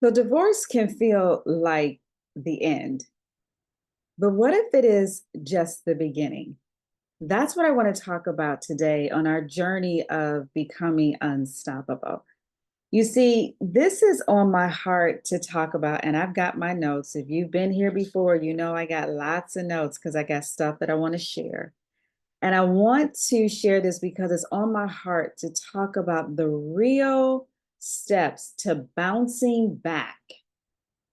So divorce can feel like the end, but what if it is just the beginning? That's what I want to talk about today on our journey of becoming unstoppable. You see, this is on my heart to talk about, and I've got my notes. If you've been here before, you know I got lots of notes because I got stuff that I want to share. And I want to share this because it's on my heart to talk about the real steps to bouncing back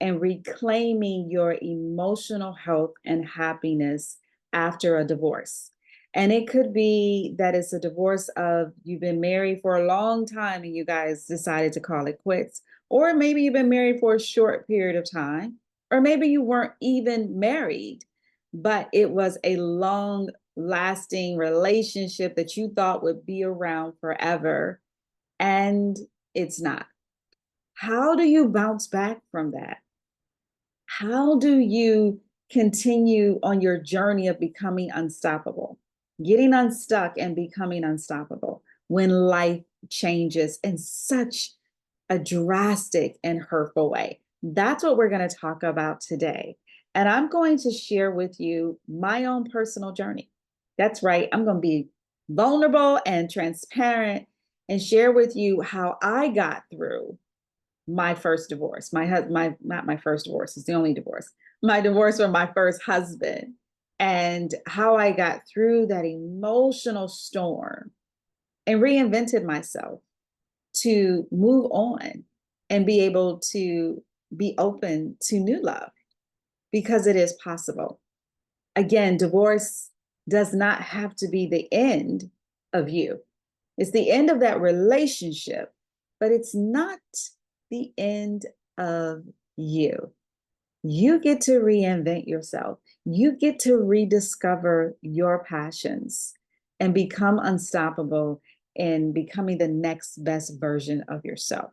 and reclaiming your emotional health and happiness after a divorce. And it could be that it's a divorce of you've been married for a long time and you guys decided to call it quits. Or maybe you've been married for a short period of time. Or maybe you weren't even married, but it was a long lasting relationship that you thought would be around forever. And it's not. How do you bounce back from that? How do you continue on your journey of becoming unstoppable, getting unstuck and becoming unstoppable when life changes in such a drastic and hurtful way? That's what we're going to talk about today. And I'm going to share with you my own personal journey. That's right. I'm going to be vulnerable and transparent and share with you how I got through my first divorce. My not my first divorce, it's the only divorce. My divorce from my first husband and how I got through that emotional storm and reinvented myself to move on and be able to be open to new love because it is possible. Again, divorce does not have to be the end of you. It's the end of that relationship, but it's not the end of you. You get to reinvent yourself. You get to rediscover your passions and become unstoppable in becoming the next best version of yourself.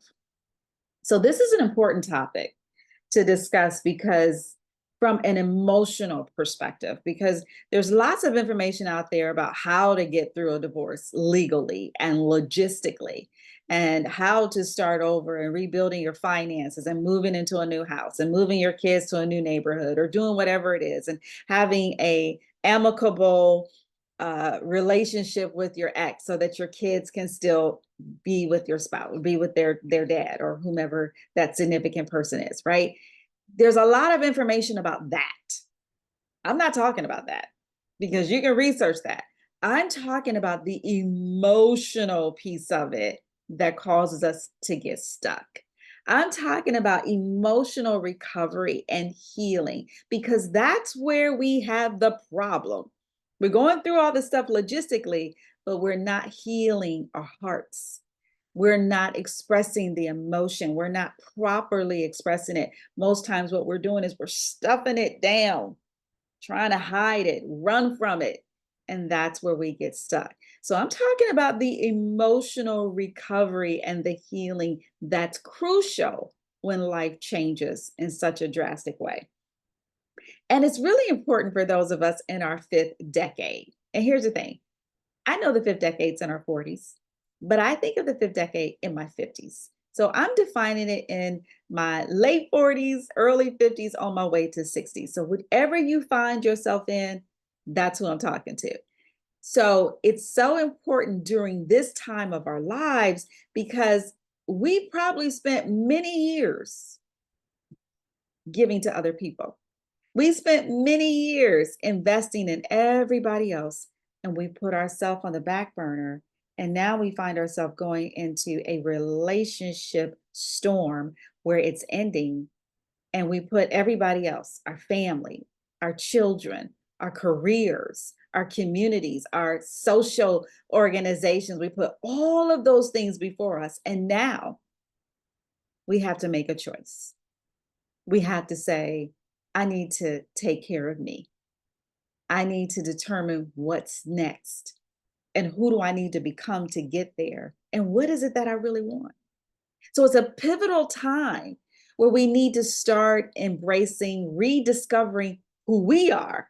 So, this is an important topic to discuss because from an emotional perspective, because there's lots of information out there about how to get through a divorce legally and logistically, and how to start over and rebuilding your finances and moving into a new house and moving your kids to a new neighborhood or doing whatever it is and having a amicable relationship with your ex so that your kids can still be with your spouse, be with their dad or whomever that significant person is, right? There's a lot of information about that. I'm not talking about that because you can research that. I'm talking about the emotional piece of it that causes us to get stuck. I'm talking about emotional recovery and healing because that's where we have the problem. We're going through all this stuff logistically, but we're not healing our hearts. We're not expressing the emotion. We're not properly expressing it. Most times, what we're doing is we're stuffing it down, trying to hide it, run from it. And that's where we get stuck. So, I'm talking about the emotional recovery and the healing that's crucial when life changes in such a drastic way. And it's really important for those of us in our fifth decade. And here's the thing, I know the fifth decade's in our 40s, but I think of the fifth decade in my 50s. So I'm defining it in my late 40s, early 50s, on my way to 60s. So whatever you find yourself in, that's who I'm talking to. So it's so important during this time of our lives because we probably spent many years giving to other people. We spent many years investing in everybody else, and we put ourselves on the back burner. And now we find ourselves going into a relationship storm where it's ending, and we put everybody else, our family, our children, our careers, our communities, our social organizations, we put all of those things before us. And now we have to make a choice. We have to say, I need to take care of me. I need to determine what's next and who do I need to become to get there? And what is it that I really want? So it's a pivotal time where we need to start embracing, rediscovering who we are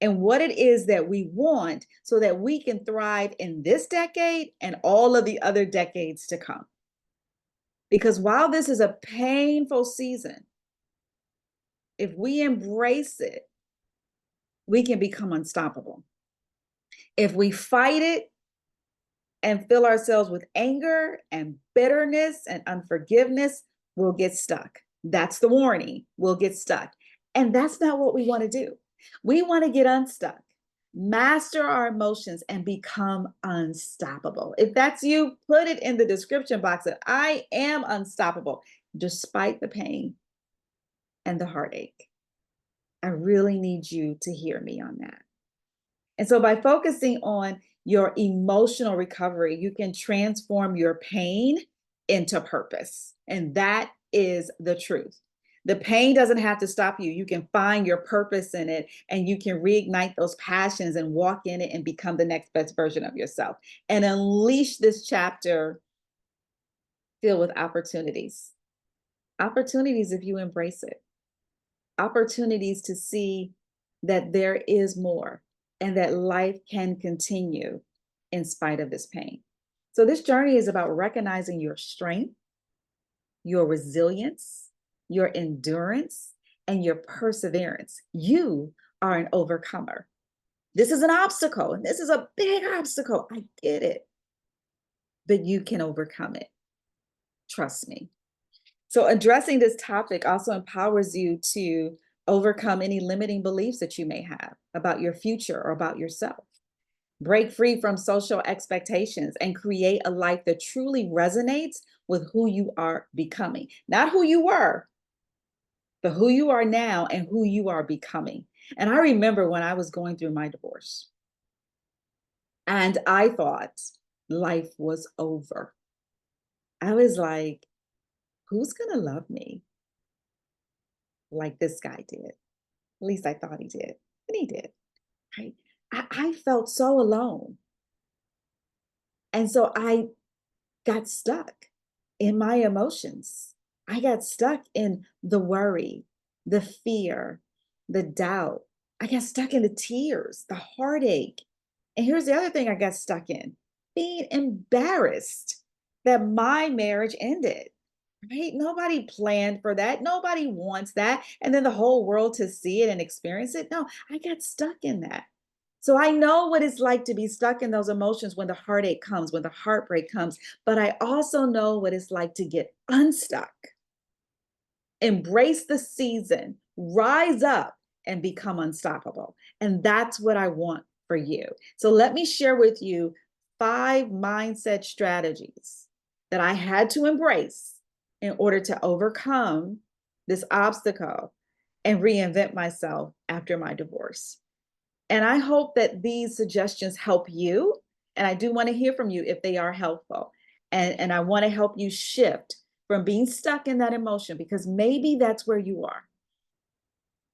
and what it is that we want so that we can thrive in this decade and all of the other decades to come. Because while this is a painful season, if we embrace it, we can become unstoppable. If we fight it and fill ourselves with anger and bitterness and unforgiveness, we'll get stuck. That's the warning. We'll get stuck. And that's not what we want to do. We want to get unstuck, master our emotions, and become unstoppable. If that's you, put it in the description box that I am unstoppable despite the pain and the heartache. I really need you to hear me on that. And so by focusing on your emotional recovery, you can transform your pain into purpose. And that is the truth. The pain doesn't have to stop you. You can find your purpose in it, and you can reignite those passions and walk in it and become the next best version of yourself and unleash this chapter filled with opportunities. Opportunities if you embrace it. Opportunities to see that there is more and that life can continue in spite of this pain. So this journey is about recognizing your strength, your resilience, your endurance, and your perseverance. You are an overcomer. This is an obstacle, and this is a big obstacle. I get it, but you can overcome it. Trust me. So addressing this topic also empowers you to overcome any limiting beliefs that you may have about your future or about yourself. Break free from social expectations and create a life that truly resonates with who you are becoming. Not who you were, but who you are now and who you are becoming. And I remember when I was going through my divorce, and I thought life was over. I was like, who's going to love me like this guy did? At least I thought he did. And he did. Right? I felt so alone. And so I got stuck in my emotions. I got stuck in the worry, the fear, the doubt. I got stuck in the tears, the heartache. And here's the other thing I got stuck in: being embarrassed that my marriage ended. Right? Nobody planned for that. Nobody wants that. And then the whole world to see it and experience it. No, I got stuck in that. So I know what it's like to be stuck in those emotions when the heartache comes, when the heartbreak comes, but I also know what it's like to get unstuck, embrace the season, rise up, and become unstoppable. And that's what I want for you. So let me share with you 5 mindset strategies that I had to embrace in order to overcome this obstacle and reinvent myself after my divorce. And I hope that these suggestions help you. And I do want to hear from you if they are helpful. And I want to help you shift from being stuck in that emotion, because maybe that's where you are.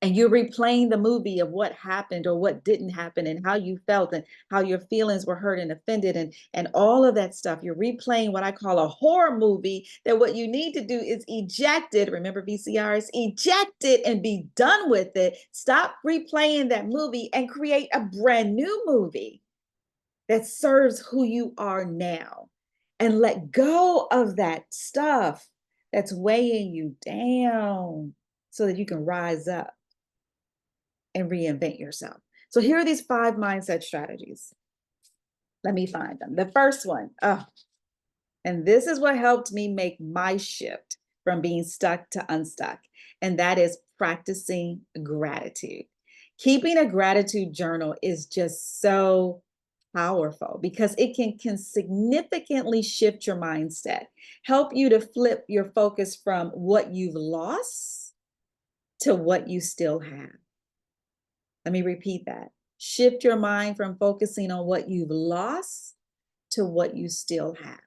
And you're replaying the movie of what happened or what didn't happen and how you felt and how your feelings were hurt and offended and all of that stuff. You're replaying what I call a horror movie, that what you need to do is eject it. Remember VCRs? Eject it and be done with it. Stop replaying that movie and create a brand new movie that serves who you are now. And let go of that stuff that's weighing you down so that you can rise up and reinvent yourself. So here are these 5 mindset strategies. Let me find them. The first one, and this is what helped me make my shift from being stuck to unstuck, and that is practicing gratitude. Keeping a gratitude journal is just so powerful because it can significantly shift your mindset, help you to flip your focus from what you've lost to what you still have. Let me repeat that. Shift your mind from focusing on what you've lost to what you still have.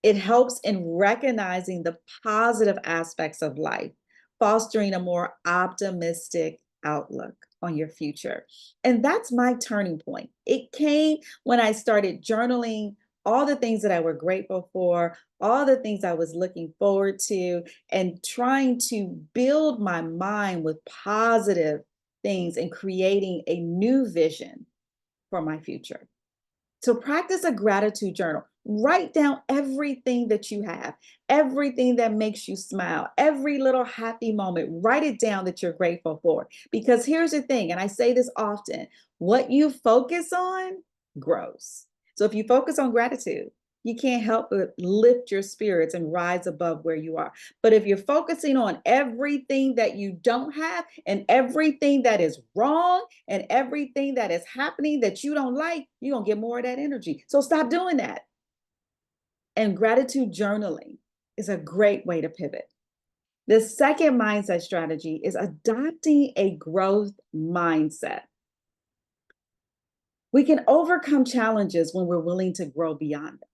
It helps in recognizing the positive aspects of life, fostering a more optimistic outlook on your future. And that's my turning point. It came when I started journaling all the things that I were grateful for, all the things I was looking forward to, and trying to build my mind with positive things and creating a new vision for my future. So practice a gratitude journal. Write down everything that you have, everything that makes you smile, every little happy moment. Write it down that you're grateful for. Because here's the thing, and I say this often, what you focus on grows. So if you focus on gratitude, you can't help but lift your spirits and rise above where you are. But if you're focusing on everything that you don't have and everything that is wrong and everything that is happening that you don't like, you're going to get more of that energy. So stop doing that. And gratitude journaling is a great way to pivot. The second mindset strategy is adopting a growth mindset. We can overcome challenges when we're willing to grow beyond them.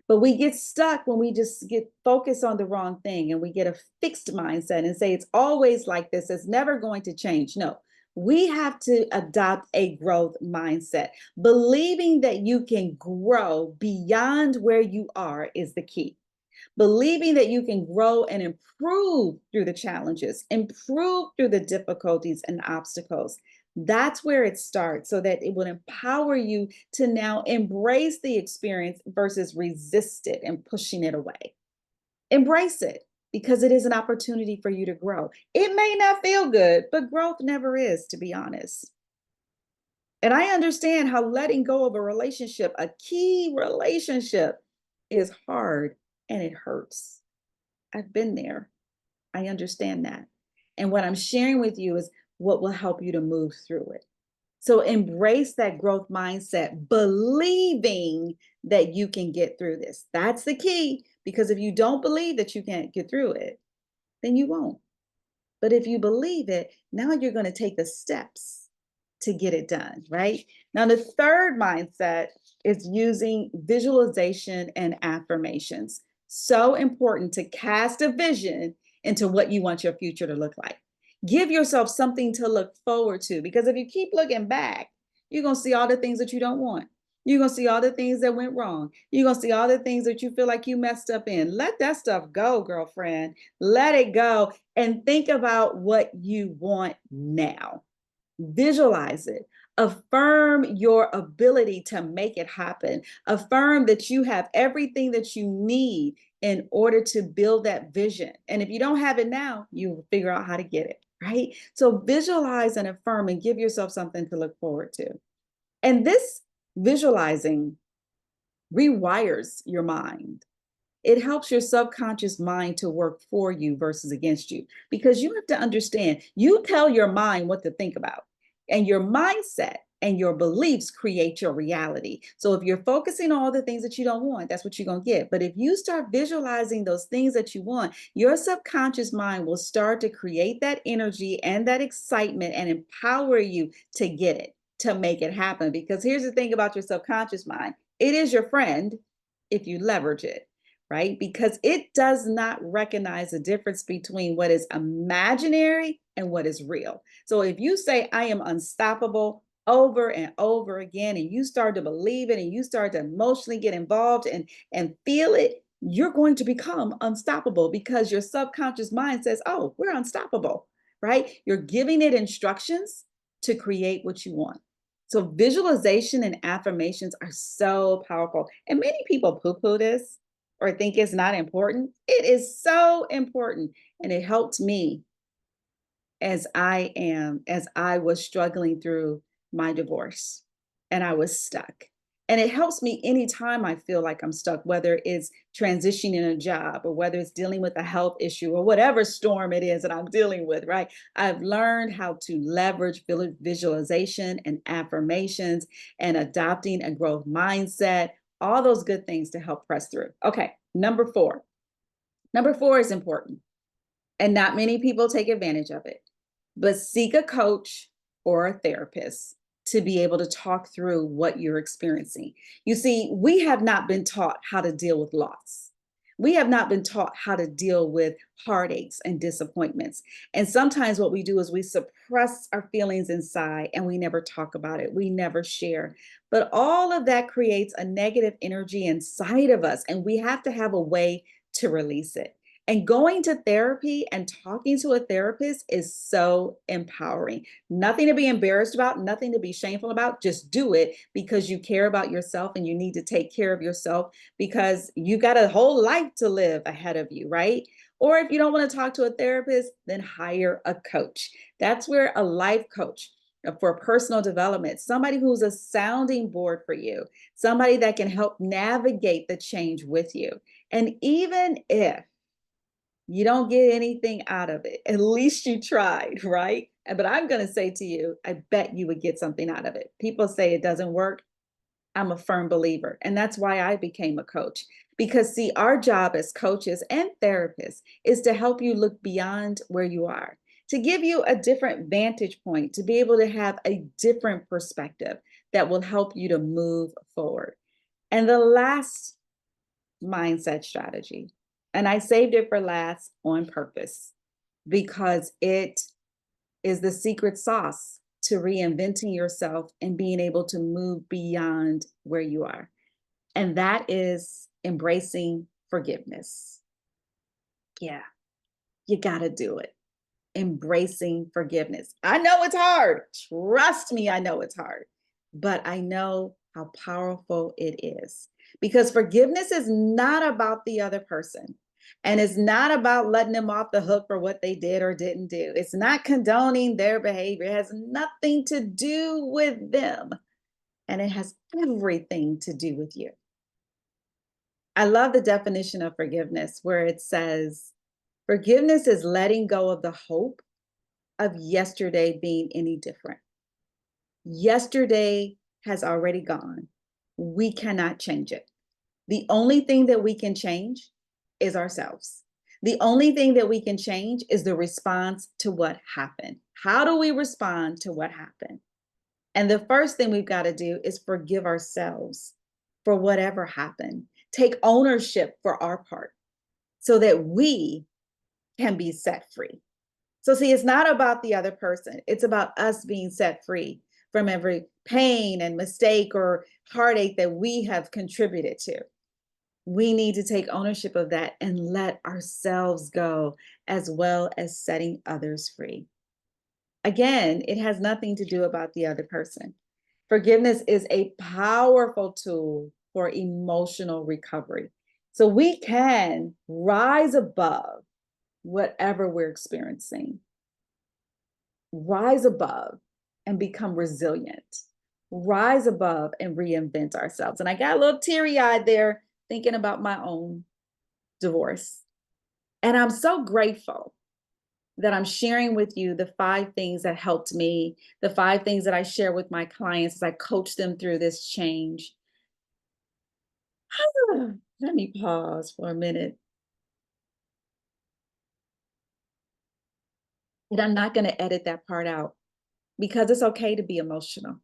But we get stuck when we just get focused on the wrong thing and we get a fixed mindset and say it's always like this, it's never going to change. No, we have to adopt a growth mindset. Believing that you can grow beyond where you are is the key. Believing that you can grow and improve through the challenges, improve through the difficulties and obstacles. That's where it starts, so that it will empower you to now embrace the experience versus resist it and pushing it away. Embrace it because it is an opportunity for you to grow. It may not feel good, but growth never is, to be honest. And I understand how letting go of a relationship, a key relationship, is hard and it hurts. I've been there. I understand that. And what I'm sharing with you is what will help you to move through it. So embrace that growth mindset, believing that you can get through this. That's the key, because if you don't believe that you can't get through it, then you won't. But if you believe it, now you're going to take the steps to get it done, right? Now, the third mindset is using visualization and affirmations. So important to cast a vision into what you want your future to look like. Give yourself something to look forward to, because if you keep looking back, you're going to see all the things that you don't want. You're going to see all the things that went wrong. You're going to see all the things that you feel like you messed up in. Let that stuff go, girlfriend. Let it go and think about what you want now. Visualize it. Affirm your ability to make it happen. Affirm that you have everything that you need in order to build that vision. And if you don't have it now, you will figure out how to get it, right? So visualize and affirm and give yourself something to look forward to. And this visualizing rewires your mind. It helps your subconscious mind to work for you versus against you, because you have to understand, you tell your mind what to think about, and your mindset and your beliefs create your reality. So if you're focusing on all the things that you don't want, that's what you're going to get. But if you start visualizing those things that you want, your subconscious mind will start to create that energy and that excitement and empower you to get it, to make it happen. Because here's the thing about your subconscious mind, it is your friend if you leverage it, right? Because it does not recognize the difference between what is imaginary and what is real. So if you say, I am unstoppable over and over again, and you start to believe it and you start to emotionally get involved and feel it, you're going to become unstoppable, because your subconscious mind says, oh, we're unstoppable, right? You're giving it instructions to create what you want. So visualization and affirmations are so powerful. And many people poo-poo this or think it's not important. It is so important. And it helped me as I was struggling through my divorce and I was stuck. And it helps me anytime I feel like I'm stuck, whether it's transitioning in a job or whether it's dealing with a health issue or whatever storm it is that I'm dealing with, right? I've learned how to leverage visualization and affirmations and adopting a growth mindset, all those good things to help press through. Okay, number four. Number four is important, and not many people take advantage of it, but seek a coach or a therapist to be able to talk through what you're experiencing. You see, we have not been taught how to deal with loss. We have not been taught how to deal with heartaches and disappointments. And sometimes what we do is we suppress our feelings inside and we never talk about it. We never share. But all of that creates a negative energy inside of us, and we have to have a way to release it. And going to therapy and talking to a therapist is so empowering. Nothing to be embarrassed about, nothing to be shameful about. Just do it because you care about yourself and you need to take care of yourself because you got a whole life to live ahead of you, right? Or if you don't want to talk to a therapist, then hire a coach. That's where a life coach for personal development, somebody who's a sounding board for you, somebody that can help navigate the change with you. And even if you don't get anything out of it, at least you tried, right? But I'm going to say to you, I bet you would get something out of it. People say it doesn't work. I'm a firm believer. And that's why I became a coach. Because, see, our job as coaches and therapists is to help you look beyond where you are, to give you a different vantage point, to be able to have a different perspective that will help you to move forward. And the last mindset strategy, and I saved it for last on purpose because it is the secret sauce to reinventing yourself and being able to move beyond where you are. And that is embracing forgiveness. Yeah, you got to do it. Embracing forgiveness. I know it's hard. Trust me, I know it's hard. But I know how powerful it is because forgiveness is not about the other person. And it's not about letting them off the hook for what they did or didn't do. It's not condoning their behavior. It has nothing to do with them. And it has everything to do with you. I love the definition of forgiveness where it says, forgiveness is letting go of the hope of yesterday being any different. Yesterday has already gone. We cannot change it. The only thing that we can change is ourselves. The only thing that we can change is the response to what happened. How do we respond to what happened? And the first thing we've got to do is forgive ourselves for whatever happened. Take ownership for our part so that we can be set free. So, see, it's not about the other person. It's about us being set free from every pain and mistake or heartache that we have contributed to. We need to take ownership of that and let ourselves go, as well as setting others free. Again, it has nothing to do about the other person. Forgiveness is a powerful tool for emotional recovery. So we can rise above whatever we're experiencing, rise above and become resilient, rise above and reinvent ourselves. And I got a little teary eyed there thinking about my own divorce. And I'm so grateful that I'm sharing with you the 5 things that helped me, the 5 things that I share with my clients as I coach them through this change. Let me pause for a minute. And I'm not going to edit that part out because it's okay to be emotional.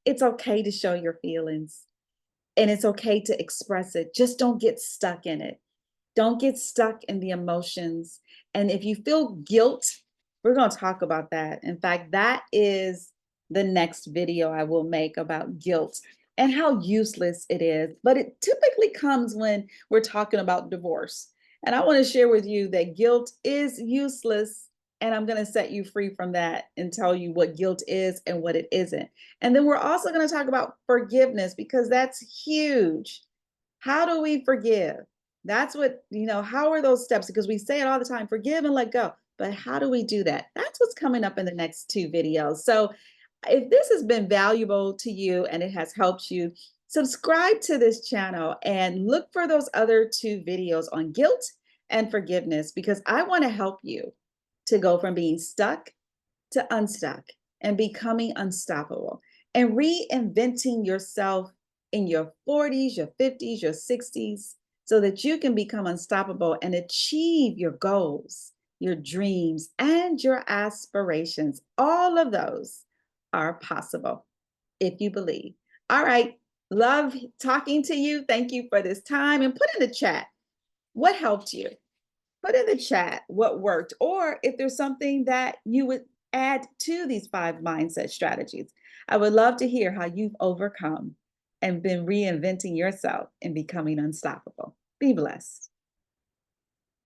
It's okay to show your feelings and it's okay to express it. Just don't get stuck in it. Don't get stuck in the emotions. And if you feel guilt, we're going to talk about that. In fact, that is the next video I will make about guilt and how useless it is. But it typically comes when we're talking about divorce. And I want to share with you that guilt is useless. And I'm going to set you free from that and tell you what guilt is and what it isn't. And then we're also going to talk about forgiveness because that's huge. How do we forgive? That's what, how are those steps? Because we say it all the time, forgive and let go. But how do we do that? That's what's coming up in the next 2 videos. So if this has been valuable to you and it has helped you, subscribe to this channel and look for those other 2 videos on guilt and forgiveness because I want to help you to go from being stuck to unstuck and becoming unstoppable and reinventing yourself in your 40s, your 50s, your 60s, so that you can become unstoppable and achieve your goals, your dreams, and your aspirations. All of those are possible if you believe. All right. Love talking to you. Thank you for this time. And put in the chat what helped you. Put in the chat what worked, or if there's something that you would add to these 5 mindset strategies. I would love to hear how you've overcome and been reinventing yourself and becoming unstoppable. Be blessed.